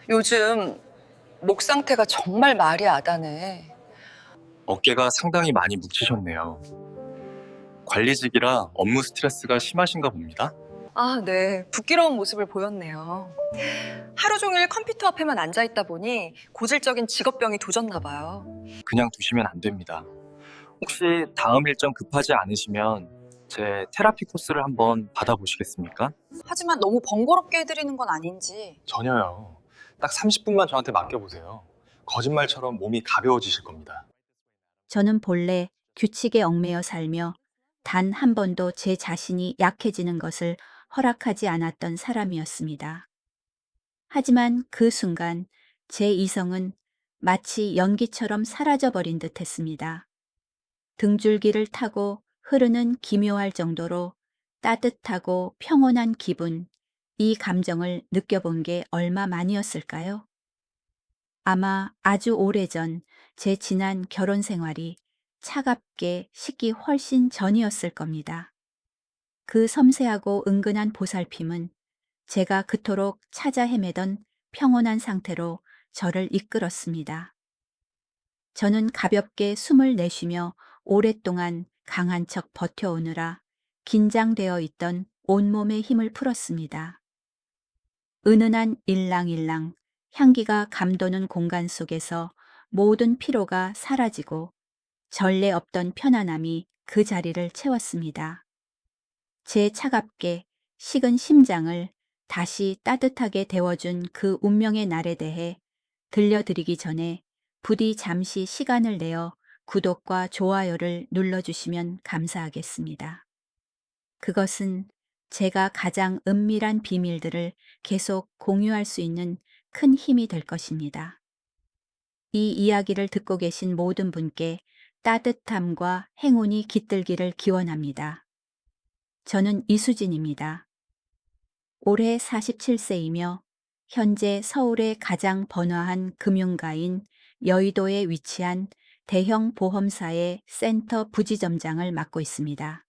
요즘 목 상태가 정말 말이 아다네. 어깨가 상당히 많이 묵히셨네요. 관리직이라 업무 스트레스가 심하신가 봅니다. 아, 네. 부끄러운 모습을 보였네요. 하루 종일 컴퓨터 앞에만 앉아 있다 보니 고질적인 직업병이 도졌나 봐요. 그냥 두시면 안 됩니다. 혹시 다음 일정 급하지 않으시면 제 테라피 코스를 한번 받아보시겠습니까? 하지만 너무 번거롭게 해드리는 건 아닌지. 전혀요. 딱 30분만 저한테 맡겨보세요. 거짓말처럼 몸이 가벼워지실 겁니다. 저는 본래 규칙에 얽매여 살며 단 한 번도 제 자신이 약해지는 것을 허락하지 않았던 사람이었습니다. 하지만 그 순간 제 이성은 마치 연기처럼 사라져버린 듯 했습니다. 등줄기를 타고 흐르는 기묘할 정도로 따뜻하고 평온한 기분, 이 감정을 느껴본 게 얼마 만이었을까요? 아마 아주 오래전 제 지난 결혼 생활이 차갑게 식기 훨씬 전이었을 겁니다. 그 섬세하고 은근한 보살핌은 제가 그토록 찾아 헤매던 평온한 상태로 저를 이끌었습니다. 저는 가볍게 숨을 내쉬며 오랫동안 강한 척 버텨오느라 긴장되어 있던 온몸의 힘을 풀었습니다. 은은한 일랑일랑 향기가 감도는 공간 속에서 모든 피로가 사라지고 전례 없던 편안함이 그 자리를 채웠습니다. 제 차갑게 식은 심장을 다시 따뜻하게 데워준 그 운명의 날에 대해 들려드리기 전에 부디 잠시 시간을 내어 구독과 좋아요를 눌러주시면 감사하겠습니다. 그것은 제가 가장 은밀한 비밀들을 계속 공유할 수 있는 큰 힘이 될 것입니다. 이 이야기를 듣고 계신 모든 분께 따뜻함과 행운이 깃들기를 기원합니다. 저는 이수진입니다. 올해 47세이며 현재 서울의 가장 번화한 금융가인 여의도에 위치한 대형 보험사의 센터 부지점장을 맡고 있습니다.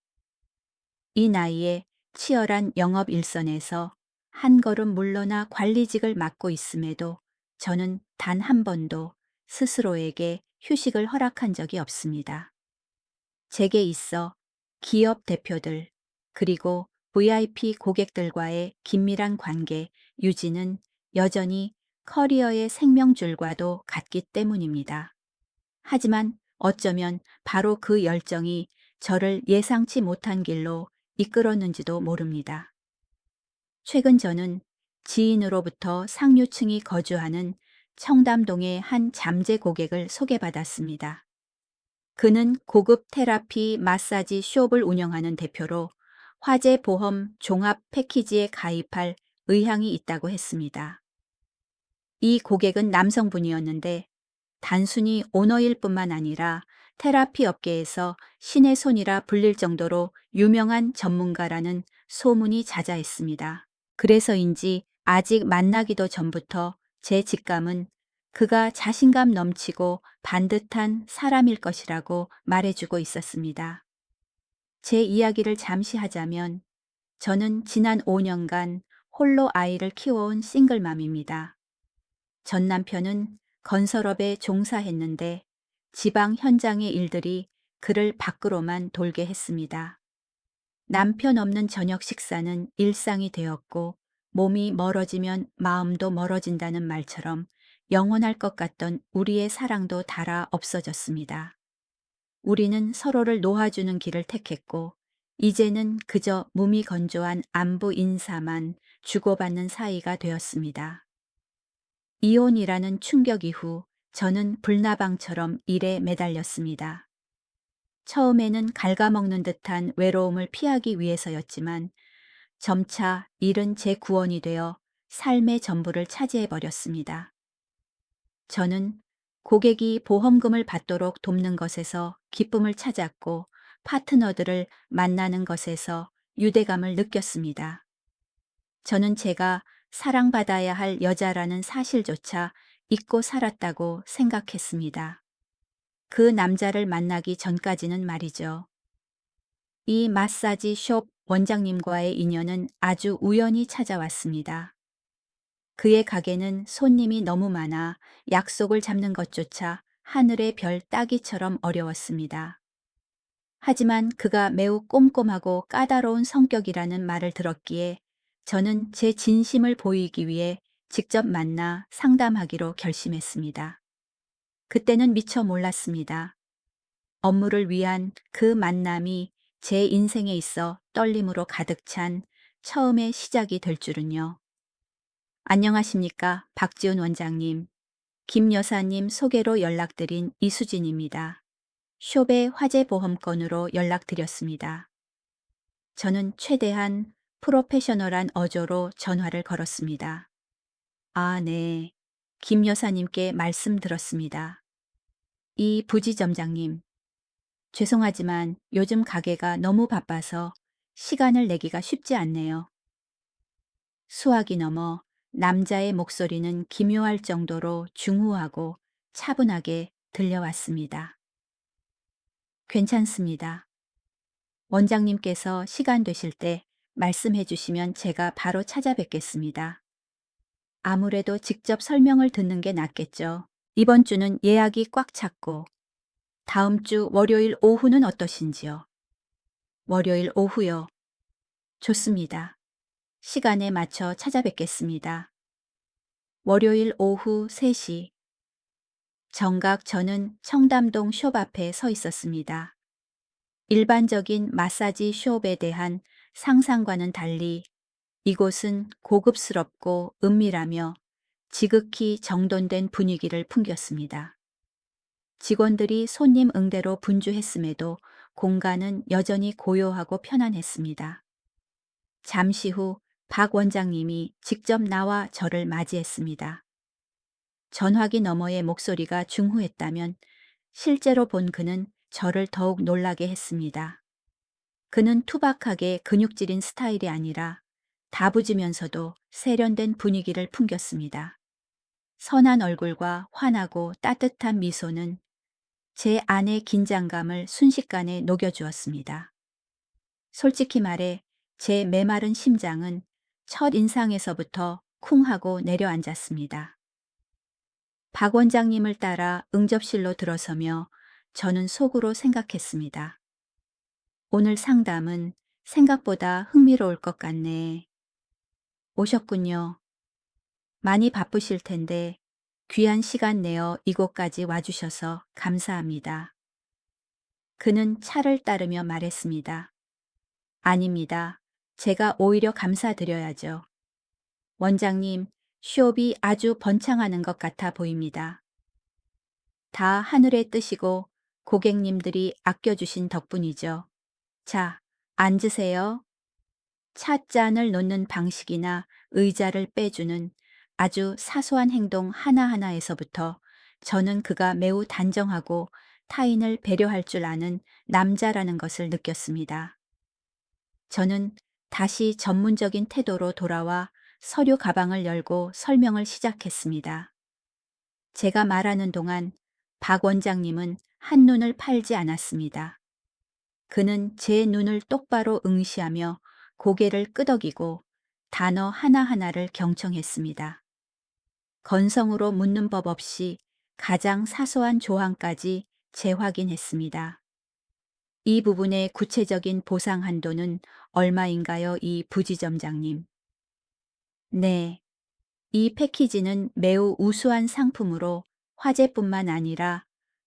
이 나이에 치열한 영업 일선에서 한 걸음 물러나 관리직을 맡고 있음에도 저는 단 한 번도 스스로에게 휴식을 허락한 적이 없습니다. 제게 있어 기업 대표들 그리고 VIP 고객들과의 긴밀한 관계 유지는 여전히 커리어의 생명줄과도 같기 때문입니다. 하지만 어쩌면 바로 그 열정이 저를 예상치 못한 길로 이끌었는지도 모릅니다. 최근 저는 지인으로부터 상류층이 거주하는 청담동의 한 잠재 고객을 소개받았습니다. 그는 고급 테라피 마사지 숍을 운영하는 대표로 화재 보험 종합 패키지에 가입할 의향이 있다고 했습니다. 이 고객은 남성분이었는데 단순히 오너일 뿐만 아니라 테라피 업계에서 신의 손이라 불릴 정도로 유명한 전문가라는 소문이 자자했습니다. 그래서인지 아직 만나기도 전부터 제 직감은 그가 자신감 넘치고 반듯한 사람일 것이라고 말해주고 있었습니다. 제 이야기를 잠시 하자면 저는 지난 5년간 홀로 아이를 키워온 싱글맘입니다. 전 남편은 건설업에 종사했는데 지방 현장의 일들이 그를 밖으로만 돌게 했습니다. 남편 없는 저녁 식사는 일상이 되었고 몸이 멀어지면 마음도 멀어진다는 말처럼 영원할 것 같던 우리의 사랑도 닳아 없어졌습니다. 우리는 서로를 놓아주는 길을 택했고 이제는 그저 무미건조한 안부 인사만 주고받는 사이가 되었습니다. 이혼이라는 충격 이후 저는 불나방처럼 일에 매달렸습니다. 처음에는 갉아먹는 듯한 외로움을 피하기 위해서였지만 점차 일은 제 구원이 되어 삶의 전부를 차지해버렸습니다. 저는 고객이 보험금을 받도록 돕는 것에서 기쁨을 찾았고 파트너들을 만나는 것에서 유대감을 느꼈습니다. 저는 제가 사랑받아야 할 여자라는 사실조차 잊고 살았다고 생각했습니다. 그 남자를 만나기 전까지는 말이죠. 이 마사지 숍 원장님과의 인연은 아주 우연히 찾아왔습니다. 그의 가게는 손님이 너무 많아 약속을 잡는 것조차 하늘의 별 따기처럼 어려웠습니다. 하지만 그가 매우 꼼꼼하고 까다로운 성격이라는 말을 들었기에 저는 제 진심을 보이기 위해 직접 만나 상담하기로 결심했습니다. 그때는 미처 몰랐습니다. 업무를 위한 그 만남이 제 인생에 있어 떨림으로 가득 찬 처음의 시작이 될 줄은요. 안녕하십니까, 박지훈 원장님. 김 여사님 소개로 연락드린 이수진입니다. 숍의 화재 보험건으로 연락드렸습니다. 저는 최대한 프로페셔널한 어조로 전화를 걸었습니다. 아, 네. 김 여사님께 말씀 들었습니다. 이 부지점장님, 죄송하지만 요즘 가게가 너무 바빠서 시간을 내기가 쉽지 않네요. 수학이 넘어 남자의 목소리는 기묘할 정도로 중후하고 차분하게 들려왔습니다. 괜찮습니다. 원장님께서 시간 되실 때 말씀해 주시면 제가 바로 찾아뵙겠습니다. 아무래도 직접 설명을 듣는 게 낫겠죠. 이번 주는 예약이 꽉 찼고 다음 주 월요일 오후는 어떠신지요? 월요일 오후요. 좋습니다. 시간에 맞춰 찾아뵙겠습니다. 월요일 오후 3시. 정각 저는 청담동 숍 앞에 서 있었습니다. 일반적인 마사지 숍에 대한 상상과는 달리 이곳은 고급스럽고 은밀하며 지극히 정돈된 분위기를 풍겼습니다. 직원들이 손님 응대로 분주했음에도 공간은 여전히 고요하고 편안했습니다. 잠시 후 박 원장님이 직접 나와 저를 맞이했습니다. 전화기 너머의 목소리가 중후했다면 실제로 본 그는 저를 더욱 놀라게 했습니다. 그는 투박하게 근육질인 스타일이 아니라 다부지면서도 세련된 분위기를 풍겼습니다. 선한 얼굴과 환하고 따뜻한 미소는 제 안의 긴장감을 순식간에 녹여주었습니다. 솔직히 말해 제 메마른 심장은 첫 인상에서부터 쿵 하고 내려앉았습니다. 박 원장님을 따라 응접실로 들어서며 저는 속으로 생각했습니다. 오늘 상담은 생각보다 흥미로울 것 같네. 오셨군요. 많이 바쁘실 텐데 귀한 시간 내어 이곳까지 와주셔서 감사합니다. 그는 차를 따르며 말했습니다. 아닙니다. 제가 오히려 감사드려야죠. 원장님, 숍이 아주 번창하는 것 같아 보입니다. 다 하늘의 뜻이고 고객님들이 아껴주신 덕분이죠. 자, 앉으세요. 찻잔을 놓는 방식이나 의자를 빼주는 아주 사소한 행동 하나하나에서부터 저는 그가 매우 단정하고 타인을 배려할 줄 아는 남자라는 것을 느꼈습니다. 저는 다시 전문적인 태도로 돌아와 서류 가방을 열고 설명을 시작했습니다. 제가 말하는 동안 박 원장님은 한눈을 팔지 않았습니다. 그는 제 눈을 똑바로 응시하며 고개를 끄덕이고 단어 하나하나를 경청했습니다. 건성으로 묻는 법 없이 가장 사소한 조항까지 재확인했습니다. 이 부분의 구체적인 보상 한도는 얼마인가요, 이 부지점장님? 네, 이 패키지는 매우 우수한 상품으로 화재뿐만 아니라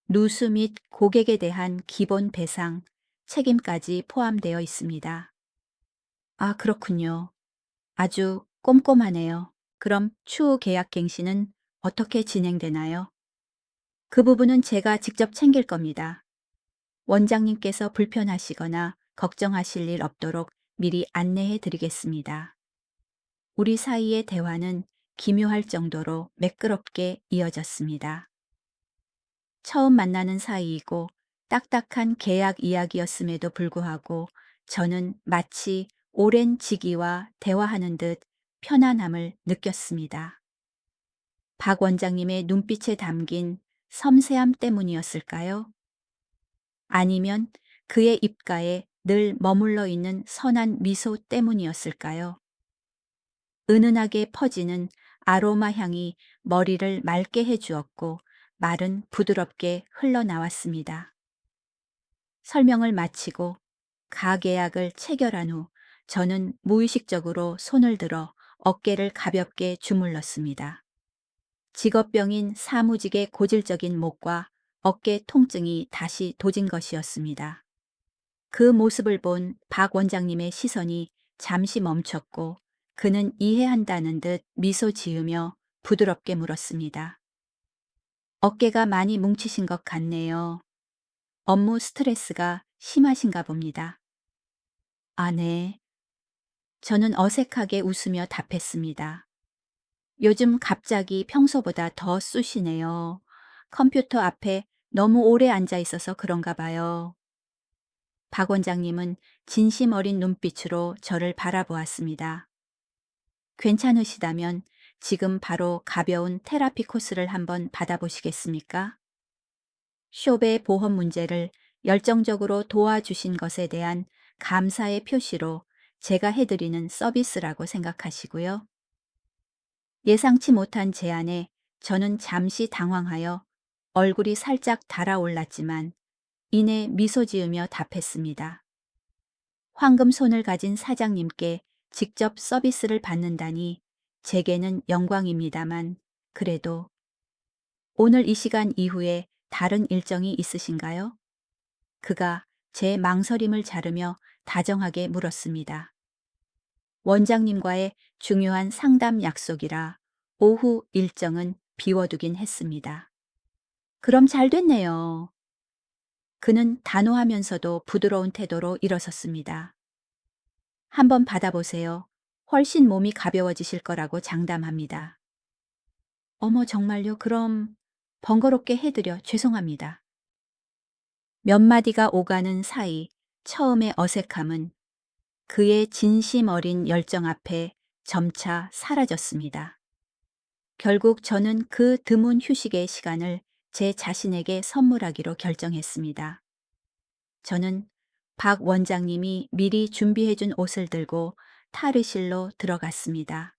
누수 및 고객에 대한 기본 배상, 책임까지 포함되어 있습니다. 아, 그렇군요. 아주 꼼꼼하네요. 그럼 추후 계약 갱신은 어떻게 진행되나요? 그 부분은 제가 직접 챙길 겁니다. 원장님께서 불편하시거나 걱정하실 일 없도록 미리 안내해 드리겠습니다. 우리 사이의 대화는 기묘할 정도로 매끄럽게 이어졌습니다. 처음 만나는 사이이고 딱딱한 계약 이야기였음에도 불구하고 저는 마치 오랜 지기와 대화하는 듯 편안함을 느꼈습니다. 박 원장님의 눈빛에 담긴 섬세함 때문이었을까요? 아니면 그의 입가에 늘 머물러 있는 선한 미소 때문이었을까요? 은은하게 퍼지는 아로마 향이 머리를 맑게 해주었고 말은 부드럽게 흘러나왔습니다. 설명을 마치고 가계약을 체결한 후 저는 무의식적으로 손을 들어 어깨를 가볍게 주물렀습니다. 직업병인 사무직의 고질적인 목과 어깨 통증이 다시 도진 것이었습니다. 그 모습을 본 박 원장님의 시선이 잠시 멈췄고 그는 이해한다는 듯 미소 지으며 부드럽게 물었습니다. 어깨가 많이 뭉치신 것 같네요. 업무 스트레스가 심하신가 봅니다. 아, 네. 저는 어색하게 웃으며 답했습니다. 요즘 갑자기 평소보다 더 쑤시네요. 컴퓨터 앞에 너무 오래 앉아 있어서 그런가 봐요. 박 원장님은 진심 어린 눈빛으로 저를 바라보았습니다. 괜찮으시다면 지금 바로 가벼운 테라피 코스를 한번 받아보시겠습니까? 숍의 보험 문제를 열정적으로 도와주신 것에 대한 감사의 표시로 제가 해드리는 서비스라고 생각하시고요. 예상치 못한 제안에 저는 잠시 당황하여 얼굴이 살짝 달아올랐지만 이내 미소 지으며 답했습니다. 황금손을 가진 사장님께 직접 서비스를 받는다니 제게는 영광입니다만 그래도 오늘 이 시간 이후에 다른 일정이 있으신가요? 그가 제 망설임을 자르며 다정하게 물었습니다. 원장님과의 중요한 상담 약속이라 오후 일정은 비워두긴 했습니다. 그럼 잘 됐네요. 그는 단호하면서도 부드러운 태도로 일어섰습니다. 한번 받아보세요. 훨씬 몸이 가벼워지실 거라고 장담합니다. 어머, 정말요? 그럼 번거롭게 해드려 죄송합니다. 몇 마디가 오가는 사이 처음의 어색함은 그의 진심 어린 열정 앞에 점차 사라졌습니다. 결국 저는 그 드문 휴식의 시간을 제 자신에게 선물하기로 결정했습니다. 저는 박 원장님이 미리 준비해준 옷을 들고 탈의실로 들어갔습니다.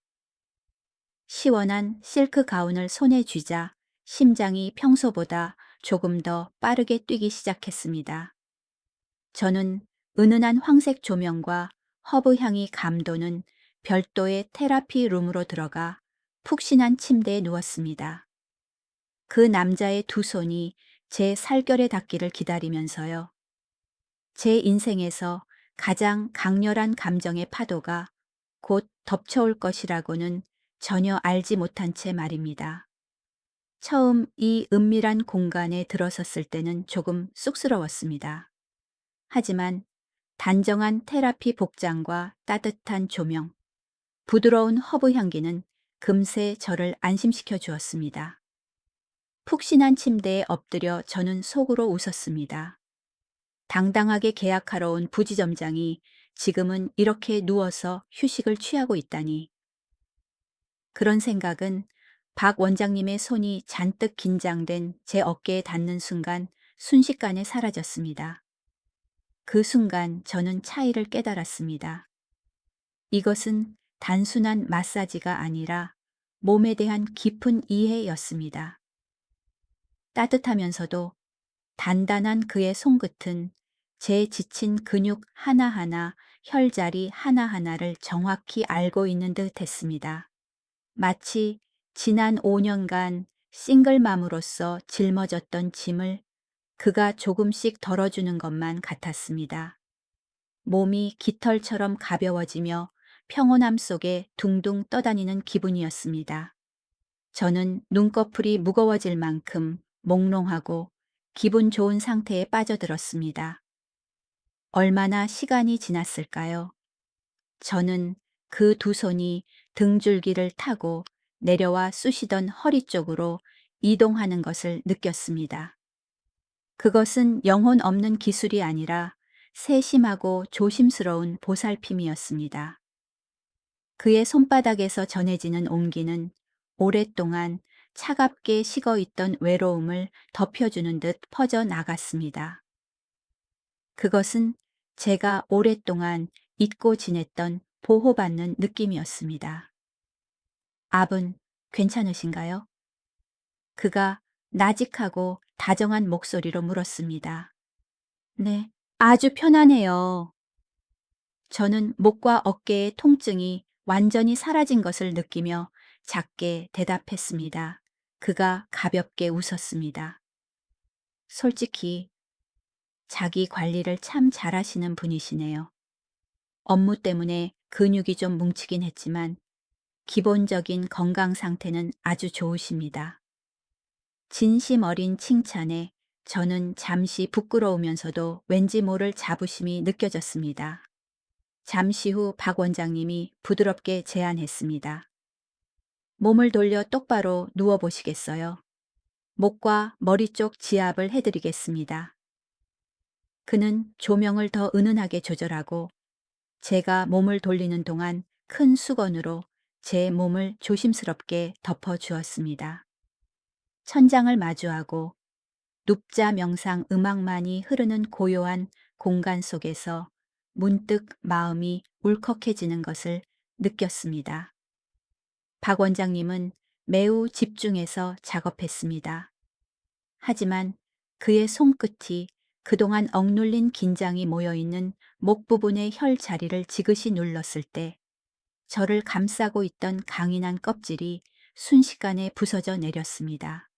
시원한 실크 가운을 손에 쥐자 심장이 평소보다 조금 더 빠르게 뛰기 시작했습니다. 저는 은은한 황색 조명과 허브 향이 감도는 별도의 테라피 룸으로 들어가 푹신한 침대에 누웠습니다. 그 남자의 두 손이 제 살결에 닿기를 기다리면서요. 제 인생에서 가장 강렬한 감정의 파도가 곧 덮쳐올 것이라고는 전혀 알지 못한 채 말입니다. 처음 이 은밀한 공간에 들어섰을 때는 조금 쑥스러웠습니다. 하지만 단정한 테라피 복장과 따뜻한 조명, 부드러운 허브 향기는 금세 저를 안심시켜 주었습니다. 푹신한 침대에 엎드려 저는 속으로 웃었습니다. 당당하게 계약하러 온 부지점장이 지금은 이렇게 누워서 휴식을 취하고 있다니. 그런 생각은 박 원장님의 손이 잔뜩 긴장된 제 어깨에 닿는 순간 순식간에 사라졌습니다. 그 순간 저는 차이를 깨달았습니다. 이것은 단순한 마사지가 아니라 몸에 대한 깊은 이해였습니다. 따뜻하면서도 단단한 그의 손끝은 제 지친 근육 하나하나, 혈자리 하나하나를 정확히 알고 있는 듯 했습니다. 마치 지난 5년간 싱글맘으로서 짊어졌던 짐을 그가 조금씩 덜어주는 것만 같았습니다. 몸이 깃털처럼 가벼워지며 평온함 속에 둥둥 떠다니는 기분이었습니다. 저는 눈꺼풀이 무거워질 만큼 몽롱하고 기분 좋은 상태에 빠져들었습니다. 얼마나 시간이 지났을까요? 저는 그 두 손이 등줄기를 타고 내려와 쑤시던 허리 쪽으로 이동하는 것을 느꼈습니다. 그것은 영혼 없는 기술이 아니라 세심하고 조심스러운 보살핌이었습니다. 그의 손바닥에서 전해지는 온기는 오랫동안 차갑게 식어 있던 외로움을 덮여주는 듯 퍼져 나갔습니다. 그것은 제가 오랫동안 잊고 지냈던 보호받는 느낌이었습니다. 압은 괜찮으신가요? 그가 나직하고 다정한 목소리로 물었습니다. 네, 아주 편안해요. 저는 목과 어깨의 통증이 완전히 사라진 것을 느끼며 작게 대답했습니다. 그가 가볍게 웃었습니다. 솔직히 자기 관리를 참 잘하시는 분이시네요. 업무 때문에 근육이 좀 뭉치긴 했지만 기본적인 건강 상태는 아주 좋으십니다. 진심 어린 칭찬에 저는 잠시 부끄러우면서도 왠지 모를 자부심이 느껴졌습니다. 잠시 후 박 원장님이 부드럽게 제안했습니다. 몸을 돌려 똑바로 누워 보시겠어요? 목과 머리 쪽 지압을 해드리겠습니다. 그는 조명을 더 은은하게 조절하고 제가 몸을 돌리는 동안 큰 수건으로 제 몸을 조심스럽게 덮어 주었습니다. 천장을 마주하고 눕자 명상 음악만이 흐르는 고요한 공간 속에서 문득 마음이 울컥해지는 것을 느꼈습니다. 박 원장님은 매우 집중해서 작업했습니다. 하지만 그의 손끝이 그동안 억눌린 긴장이 모여있는 목 부분의 혈 자리를 지그시 눌렀을 때 저를 감싸고 있던 강인한 껍질이 순식간에 부서져 내렸습니다.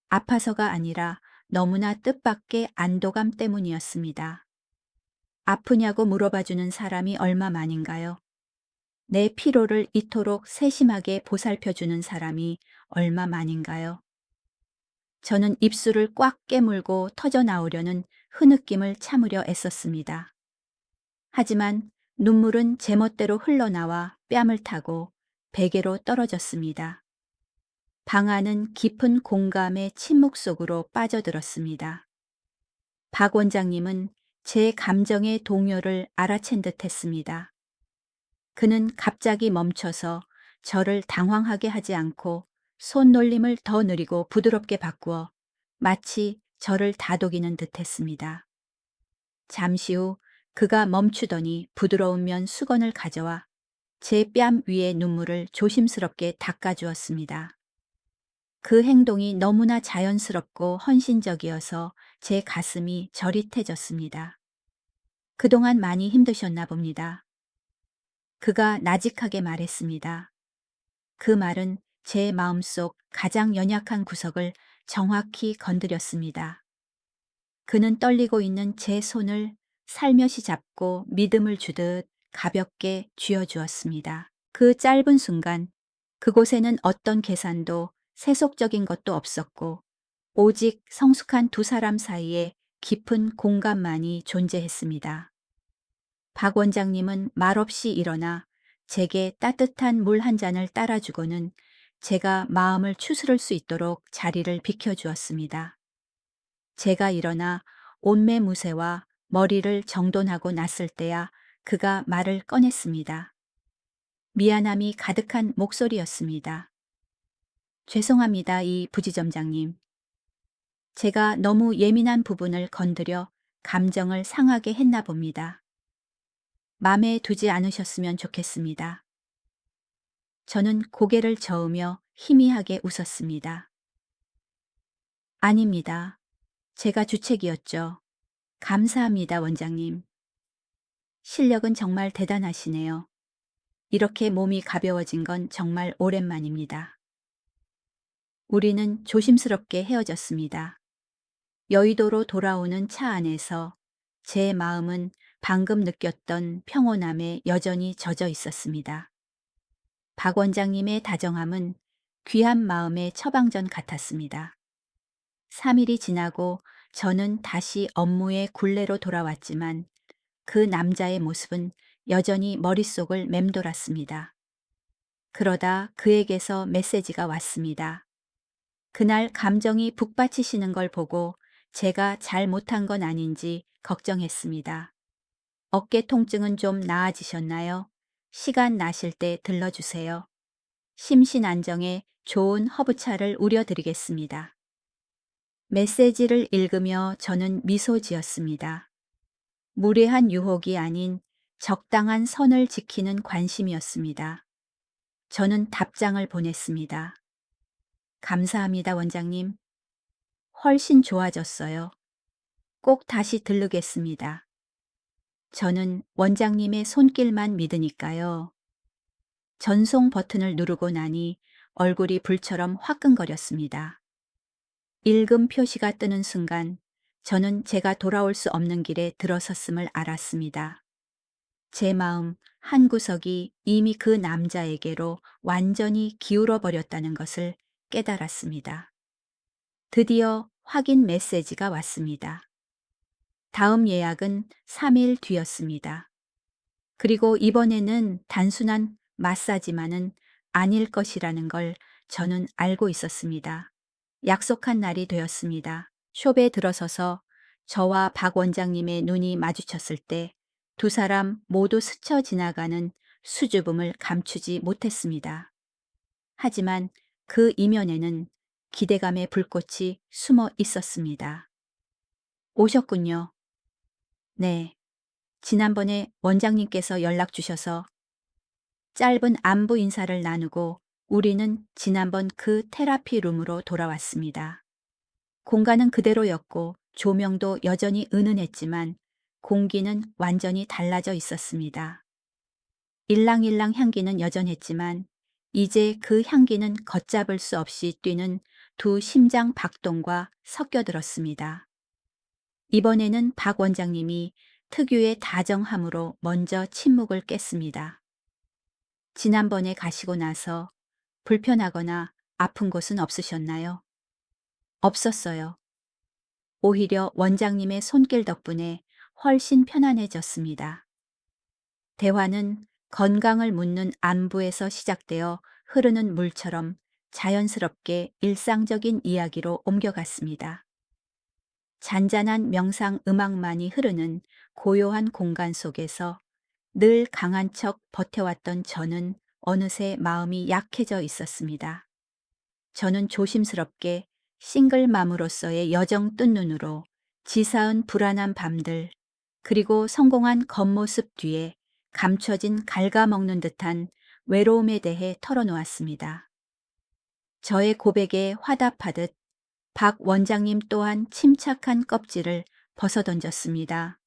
아파서가 아니라 너무나 뜻밖의 안도감 때문이었습니다. 아프냐고 물어봐주는 사람이 얼마만인가요? 내 피로를 이토록 세심하게 보살펴주는 사람이 얼마만인가요? 저는 입술을 꽉 깨물고 터져 나오려는 흐느낌을 참으려 애썼습니다. 하지만 눈물은 제멋대로 흘러나와 뺨을 타고 베개로 떨어졌습니다. 방 안은 깊은 공감의 침묵 속으로 빠져들었습니다. 박 원장님은 제 감정의 동요를 알아챈 듯 했습니다. 그는 갑자기 멈춰서 저를 당황하게 하지 않고 손놀림을 더 느리고 부드럽게 바꾸어 마치 저를 다독이는 듯 했습니다. 잠시 후 그가 멈추더니 부드러운 면 수건을 가져와 제 뺨 위의 눈물을 조심스럽게 닦아주었습니다. 그 행동이 너무나 자연스럽고 헌신적이어서 제 가슴이 저릿해졌습니다. 그동안 많이 힘드셨나 봅니다. 그가 나직하게 말했습니다. 그 말은 제 마음속 가장 연약한 구석을 정확히 건드렸습니다. 그는 떨리고 있는 제 손을 살며시 잡고 믿음을 주듯 가볍게 쥐어주었습니다. 그 짧은 순간 그곳에는 어떤 계산도 세속적인 것도 없었고 오직 성숙한 두 사람 사이에 깊은 공감만이 존재했습니다. 박 원장님은 말없이 일어나 제게 따뜻한 물 한 잔을 따라주고는 제가 마음을 추스를 수 있도록 자리를 비켜주었습니다. 제가 일어나 옷매무새와 머리를 정돈하고 났을 때야 그가 말을 꺼냈습니다. 미안함이 가득한 목소리였습니다. 죄송합니다, 이 부지점장님. 제가 너무 예민한 부분을 건드려 감정을 상하게 했나 봅니다. 맘에 두지 않으셨으면 좋겠습니다. 저는 고개를 저으며 희미하게 웃었습니다. 아닙니다. 제가 주책이었죠. 감사합니다, 원장님. 실력은 정말 대단하시네요. 이렇게 몸이 가벼워진 건 정말 오랜만입니다. 우리는 조심스럽게 헤어졌습니다. 여의도로 돌아오는 차 안에서 제 마음은 방금 느꼈던 평온함에 여전히 젖어 있었습니다. 박 원장님의 다정함은 귀한 마음의 처방전 같았습니다. 3일이 지나고 저는 다시 업무의 굴레로 돌아왔지만 그 남자의 모습은 여전히 머릿속을 맴돌았습니다. 그러다 그에게서 메시지가 왔습니다. 그날 감정이 북받치시는 걸 보고 제가 잘 못한 건 아닌지 걱정했습니다. 어깨 통증은 좀 나아지셨나요? 시간 나실 때 들러주세요. 심신 안정에 좋은 허브차를 우려드리겠습니다. 메시지를 읽으며 저는 미소 지었습니다. 무례한 유혹이 아닌 적당한 선을 지키는 관심이었습니다. 저는 답장을 보냈습니다. 감사합니다, 원장님. 훨씬 좋아졌어요. 꼭 다시 들르겠습니다. 저는 원장님의 손길만 믿으니까요. 전송 버튼을 누르고 나니 얼굴이 불처럼 화끈거렸습니다. 읽음 표시가 뜨는 순간 저는 제가 돌아올 수 없는 길에 들어섰음을 알았습니다. 제 마음 한구석이 이미 그 남자에게로 완전히 기울어 버렸다는 것을 깨달았습니다. 드디어 확인 메시지가 왔습니다. 다음 예약은 3일 뒤였습니다. 그리고 이번에는 단순한 마사지만은 아닐 것이라는 걸 저는 알고 있었습니다. 약속한 날이 되었습니다. 숍에 들어서서 저와 박 원장님의 눈이 마주쳤을 때 두 사람 모두 스쳐 지나가는 수줍음을 감추지 못했습니다. 하지만 그 이면에는 기대감의 불꽃이 숨어 있었습니다. 오셨군요. 네. 지난번에 원장님께서 연락 주셔서 짧은 안부 인사를 나누고 우리는 지난번 그 테라피 룸으로 돌아왔습니다. 공간은 그대로였고 조명도 여전히 은은했지만 공기는 완전히 달라져 있었습니다. 일랑일랑 향기는 여전했지만 이제 그 향기는 걷잡을 수 없이 뛰는 두 심장 박동과 섞여들었습니다. 이번에는 박 원장님이 특유의 다정함으로 먼저 침묵을 깼습니다. 지난번에 가시고 나서 불편하거나 아픈 곳은 없으셨나요? 없었어요. 오히려 원장님의 손길 덕분에 훨씬 편안해졌습니다. 대화는 건강을 묻는 안부에서 시작되어 흐르는 물처럼 자연스럽게 일상적인 이야기로 옮겨갔습니다. 잔잔한 명상 음악만이 흐르는 고요한 공간 속에서 늘 강한 척 버텨왔던 저는 어느새 마음이 약해져 있었습니다. 저는 조심스럽게 싱글맘으로서의 여정 뜬 눈으로 지사은 불안한 밤들, 그리고 성공한 겉모습 뒤에 감춰진 갉아먹는 듯한 외로움에 대해 털어놓았습니다. 저의 고백에 화답하듯 박 원장님 또한 침착한 껍질을 벗어던졌습니다.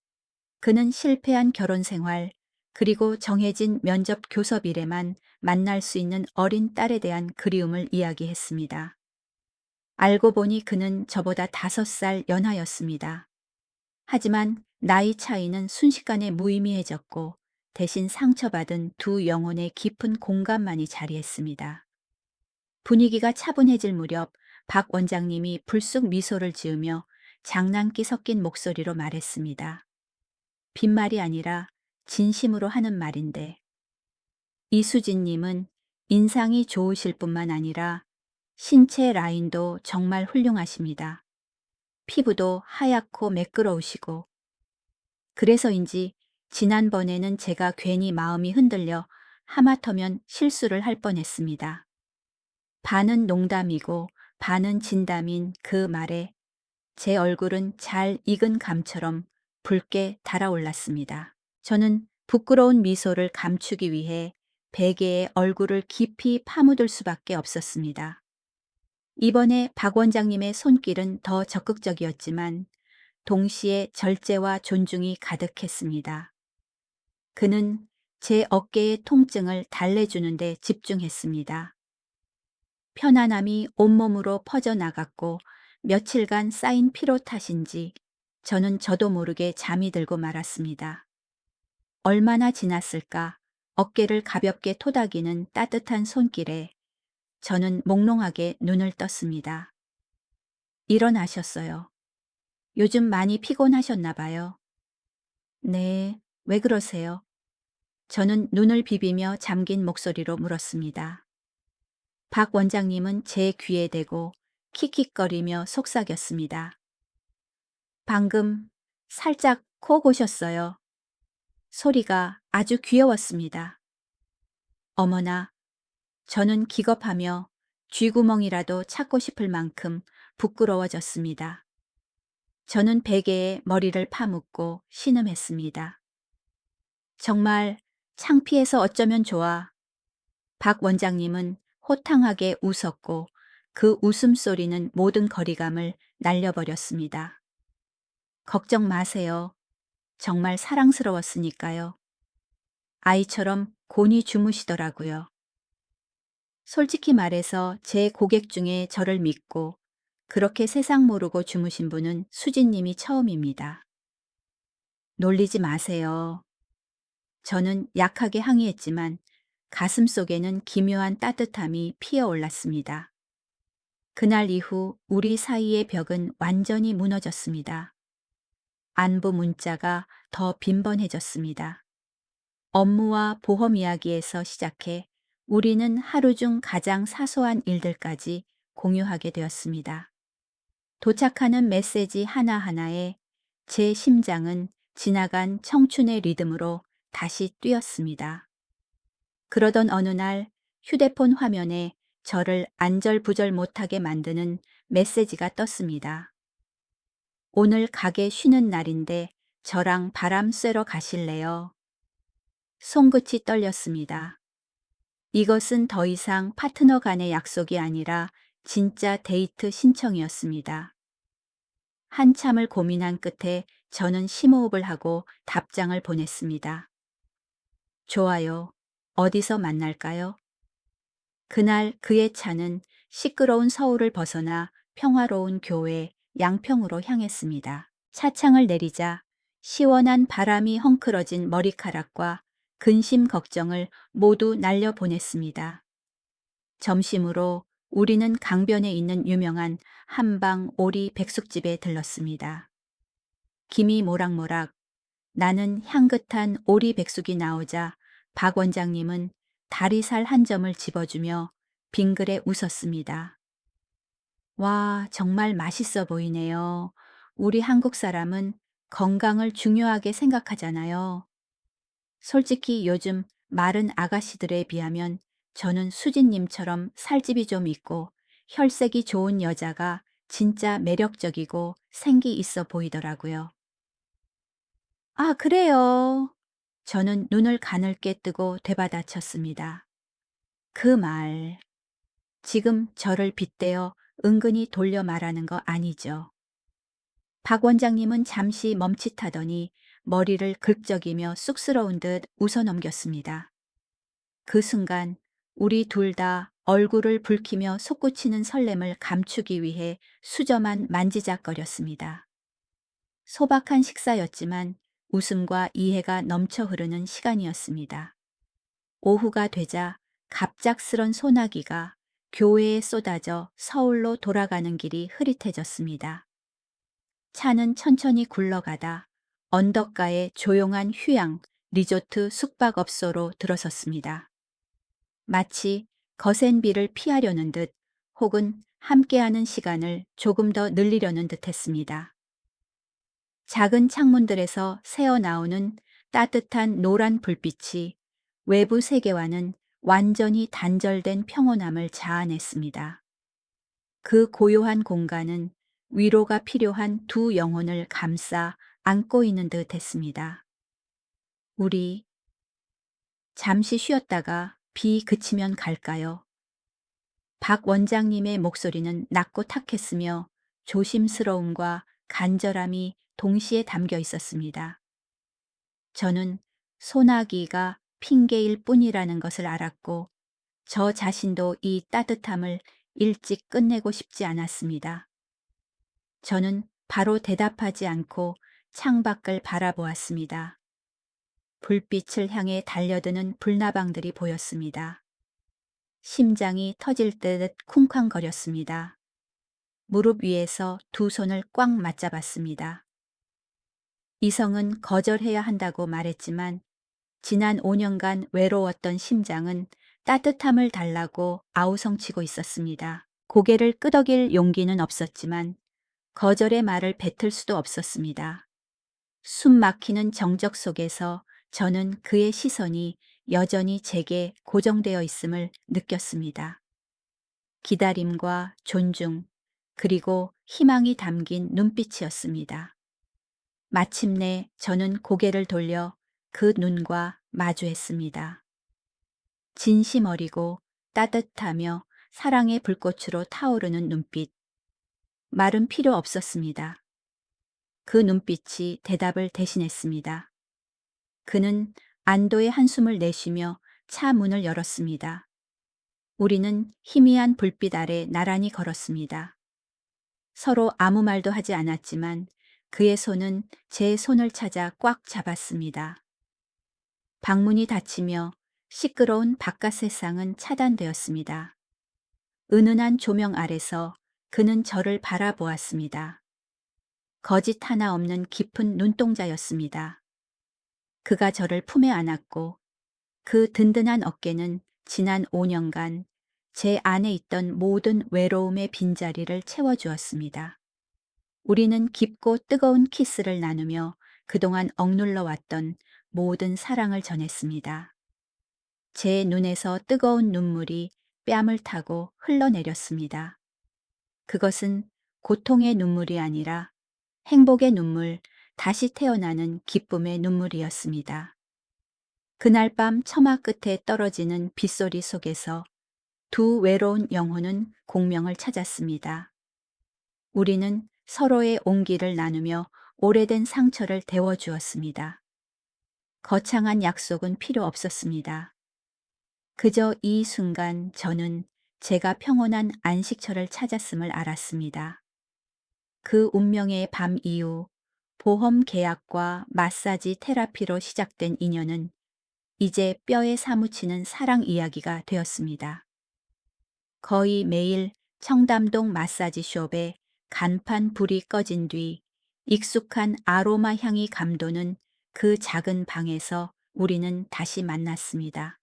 그는 실패한 결혼 생활, 그리고 정해진 면접 교섭일에만 만날 수 있는 어린 딸에 대한 그리움을 이야기했습니다. 알고 보니 그는 저보다 5살 연하였습니다. 하지만 나이 차이는 순식간에 무의미해졌고 대신 상처받은 두 영혼의 깊은 공감만이 자리했습니다. 분위기가 차분해질 무렵 박 원장님이 불쑥 미소를 지으며 장난기 섞인 목소리로 말했습니다. 빈말이 아니라 진심으로 하는 말인데, 이수진님은 인상이 좋으실 뿐만 아니라 신체 라인도 정말 훌륭하십니다. 피부도 하얗고 매끄러우시고, 그래서인지 지난번에는 제가 괜히 마음이 흔들려 하마터면 실수를 할 뻔했습니다. 반은 농담이고 반은 진담인 그 말에 제 얼굴은 잘 익은 감처럼 붉게 달아올랐습니다. 저는 부끄러운 미소를 감추기 위해 베개에 얼굴을 깊이 파묻을 수밖에 없었습니다. 이번에 박 원장님의 손길은 더 적극적이었지만 동시에 절제와 존중이 가득했습니다. 그는 제 어깨의 통증을 달래주는 데 집중했습니다. 편안함이 온몸으로 퍼져나갔고 며칠간 쌓인 피로 탓인지 저는 저도 모르게 잠이 들고 말았습니다. 얼마나 지났을까 어깨를 가볍게 토닥이는 따뜻한 손길에 저는 몽롱하게 눈을 떴습니다. 일어나셨어요. 요즘 많이 피곤하셨나 봐요. 네, 왜 그러세요? 저는 눈을 비비며 잠긴 목소리로 물었습니다. 박 원장님은 제 귀에 대고 킥킥거리며 속삭였습니다. 방금 살짝 코 고셨어요. 소리가 아주 귀여웠습니다. 어머나, 저는 기겁하며 쥐구멍이라도 찾고 싶을 만큼 부끄러워졌습니다. 저는 베개에 머리를 파묻고 신음했습니다. 정말 창피해서 어쩌면 좋아. 박 원장님은 호탕하게 웃었고 그 웃음소리는 모든 거리감을 날려버렸습니다. 걱정 마세요. 정말 사랑스러웠으니까요. 아이처럼 곤히 주무시더라고요. 솔직히 말해서 제 고객 중에 저를 믿고 그렇게 세상 모르고 주무신 분은 수진님이 처음입니다. 놀리지 마세요. 저는 약하게 항의했지만 가슴 속에는 기묘한 따뜻함이 피어올랐습니다. 그날 이후 우리 사이의 벽은 완전히 무너졌습니다. 안부 문자가 더 빈번해졌습니다. 업무와 보험 이야기에서 시작해 우리는 하루 중 가장 사소한 일들까지 공유하게 되었습니다. 도착하는 메시지 하나하나에 제 심장은 지나간 청춘의 리듬으로 다시 뛰었습니다. 그러던 어느 날 휴대폰 화면에 저를 안절부절 못하게 만드는 메시지가 떴습니다. 오늘 가게 쉬는 날인데 저랑 바람 쐬러 가실래요? 손끝이 떨렸습니다. 이것은 더 이상 파트너 간의 약속이 아니라 진짜 데이트 신청이었습니다. 한참을 고민한 끝에 저는 심호흡을 하고 답장을 보냈습니다. 좋아요. 어디서 만날까요? 그날 그의 차는 시끄러운 서울을 벗어나 평화로운 교회 양평으로 향했습니다. 차창을 내리자 시원한 바람이 헝클어진 머리카락과 근심 걱정을 모두 날려보냈습니다. 점심으로 우리는 강변에 있는 유명한 한방 오리 백숙집에 들렀습니다. 김이 모락모락 나는 향긋한 오리 백숙이 나오자 박 원장님은 다리살 한 점을 집어주며 빙그레 웃었습니다. 와, 정말 맛있어 보이네요. 우리 한국 사람은 건강을 중요하게 생각하잖아요. 솔직히 요즘 마른 아가씨들에 비하면 저는 수진님처럼 살집이 좀 있고 혈색이 좋은 여자가 진짜 매력적이고 생기 있어 보이더라고요. 아, 그래요. 저는 눈을 가늘게 뜨고 되받아쳤습니다. 그 말, 지금 저를 빗대어 은근히 돌려 말하는 거 아니죠. 박 원장님은 잠시 멈칫하더니 머리를 긁적이며 쑥스러운 듯 웃어넘겼습니다. 그 순간 우리 둘 다 얼굴을 붉히며 솟구치는 설렘을 감추기 위해 수저만 만지작거렸습니다. 소박한 식사였지만 웃음과 이해가 넘쳐 흐르는 시간이었습니다. 오후가 되자 갑작스런 소나기가 교회에 쏟아져 서울로 돌아가는 길이 흐릿해졌습니다. 차는 천천히 굴러가다 언덕가의 조용한 휴양 리조트 숙박업소로 들어섰습니다. 마치 거센 비를 피하려는 듯 혹은 함께하는 시간을 조금 더 늘리려는 듯 했습니다. 작은 창문들에서 새어나오는 따뜻한 노란 불빛이 외부 세계와는 완전히 단절된 평온함을 자아냈습니다. 그 고요한 공간은 위로가 필요한 두 영혼을 감싸 안고 있는 듯 했습니다. 우리 잠시 쉬었다가 비 그치면 갈까요? 박 원장님의 목소리는 낮고 탁했으며 조심스러움과 간절함이 동시에 담겨 있었습니다. 저는 소나기가 핑계일 뿐이라는 것을 알았고 저 자신도 이 따뜻함을 일찍 끝내고 싶지 않았습니다. 저는 바로 대답하지 않고 창밖을 바라보았습니다. 불빛을 향해 달려드는 불나방들이 보였습니다. 심장이 터질 듯 쿵쾅거렸습니다. 무릎 위에서 두 손을 꽉 맞잡았습니다. 이성은 거절해야 한다고 말했지만 지난 5년간 외로웠던 심장은 따뜻함을 달라고 아우성치고 있었습니다. 고개를 끄덕일 용기는 없었지만 거절의 말을 뱉을 수도 없었습니다. 숨 막히는 정적 속에서 저는 그의 시선이 여전히 제게 고정되어 있음을 느꼈습니다. 기다림과 존중, 그리고 희망이 담긴 눈빛이었습니다. 마침내 저는 고개를 돌려 그 눈과 마주했습니다. 진심 어리고 따뜻하며 사랑의 불꽃으로 타오르는 눈빛. 말은 필요 없었습니다. 그 눈빛이 대답을 대신했습니다. 그는 안도의 한숨을 내쉬며 차 문을 열었습니다. 우리는 희미한 불빛 아래 나란히 걸었습니다. 서로 아무 말도 하지 않았지만 그의 손은 제 손을 찾아 꽉 잡았습니다. 방문이 닫히며 시끄러운 바깥 세상은 차단되었습니다. 은은한 조명 아래서 그는 저를 바라보았습니다. 거짓 하나 없는 깊은 눈동자였습니다. 그가 저를 품에 안았고 그 든든한 어깨는 지난 5년간 제 안에 있던 모든 외로움의 빈자리를 채워주었습니다. 우리는 깊고 뜨거운 키스를 나누며 그동안 억눌러 왔던 모든 사랑을 전했습니다. 제 눈에서 뜨거운 눈물이 뺨을 타고 흘러내렸습니다. 그것은 고통의 눈물이 아니라 행복의 눈물, 다시 태어나는 기쁨의 눈물이었습니다. 그날 밤 처마 끝에 떨어지는 빗소리 속에서 두 외로운 영혼은 공명을 찾았습니다. 우리는 서로의 온기를 나누며 오래된 상처를 데워주었습니다. 거창한 약속은 필요 없었습니다. 그저 이 순간 저는 제가 평온한 안식처를 찾았음을 알았습니다. 그 운명의 밤 이후 보험 계약과 마사지 테라피로 시작된 인연은 이제 뼈에 사무치는 사랑 이야기가 되었습니다. 거의 매일 청담동 마사지 숍에 간판 불이 꺼진 뒤 익숙한 아로마 향이 감도는 그 작은 방에서 우리는 다시 만났습니다.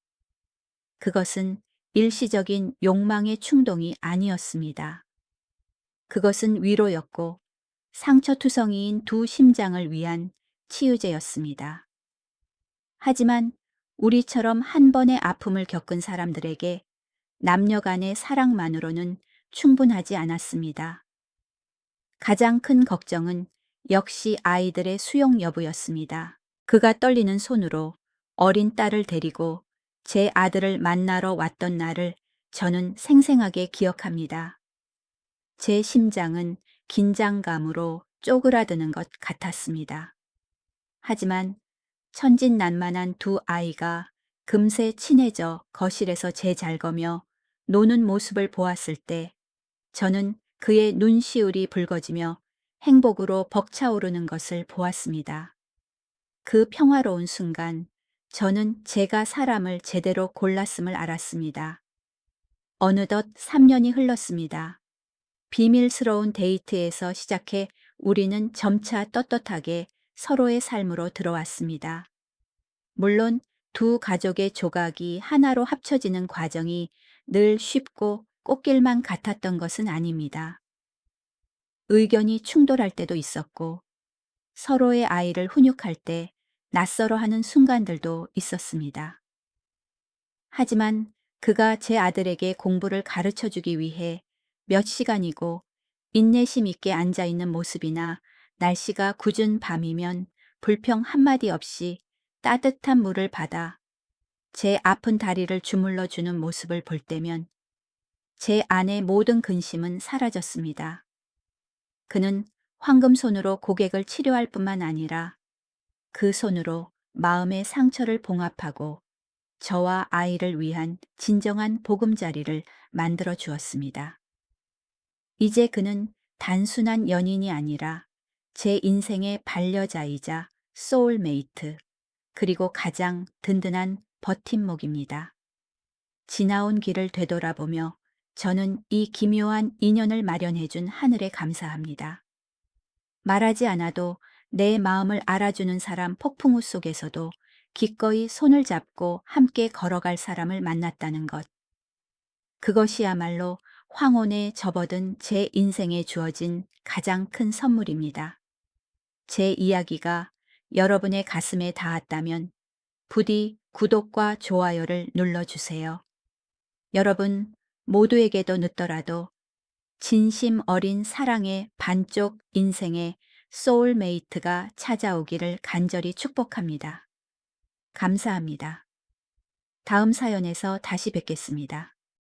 그것은 일시적인 욕망의 충동이 아니었습니다. 그것은 위로였고 상처투성이인 두 심장을 위한 치유제였습니다. 하지만 우리처럼 한 번의 아픔을 겪은 사람들에게 남녀 간의 사랑만으로는 충분하지 않았습니다. 가장 큰 걱정은 역시 아이들의 수용 여부였습니다. 그가 떨리는 손으로 어린 딸을 데리고 제 아들을 만나러 왔던 날을 저는 생생하게 기억합니다. 제 심장은 긴장감으로 쪼그라드는 것 같았습니다. 하지만 천진난만한 두 아이가 금세 친해져 거실에서 제 잘거며 노는 모습을 보았을 때 저는 그의 눈시울이 붉어지며 행복으로 벅차오르는 것을 보았습니다. 그 평화로운 순간 저는 제가 사람을 제대로 골랐음을 알았습니다. 어느덧 3년이 흘렀습니다. 비밀스러운 데이트에서 시작해 우리는 점차 떳떳하게 서로의 삶으로 들어왔습니다. 물론 두 가족의 조각이 하나로 합쳐지는 과정이 늘 쉽고 꽃길만 같았던 것은 아닙니다. 의견이 충돌할 때도 있었고 서로의 아이를 훈육할 때 낯설어하는 순간들도 있었습니다. 하지만 그가 제 아들에게 공부를 가르쳐 주기 위해 몇 시간이고 인내심 있게 앉아 있는 모습이나 날씨가 궂은 밤이면 불평 한마디 없이 따뜻한 물을 받아 제 아픈 다리를 주물러 주는 모습을 볼 때면 제 안의 모든 근심은 사라졌습니다. 그는 황금손으로 고객을 치료할 뿐만 아니라 그 손으로 마음의 상처를 봉합하고 저와 아이를 위한 진정한 보금자리를 만들어 주었습니다. 이제 그는 단순한 연인이 아니라 제 인생의 반려자이자 소울메이트, 그리고 가장 든든한 버팀목입니다. 지나온 길을 되돌아보며 저는 이 기묘한 인연을 마련해준 하늘에 감사합니다. 말하지 않아도 내 마음을 알아주는 사람 폭풍우 속에서도 기꺼이 손을 잡고 함께 걸어갈 사람을 만났다는 것. 그것이야말로 황혼에 접어든 제 인생에 주어진 가장 큰 선물입니다. 제 이야기가 여러분의 가슴에 닿았다면 부디 구독과 좋아요를 눌러주세요. 여러분 모두에게도 늦더라도 진심 어린 사랑의 반쪽 인생의 소울메이트가 찾아오기를 간절히 축복합니다. 감사합니다. 다음 사연에서 다시 뵙겠습니다.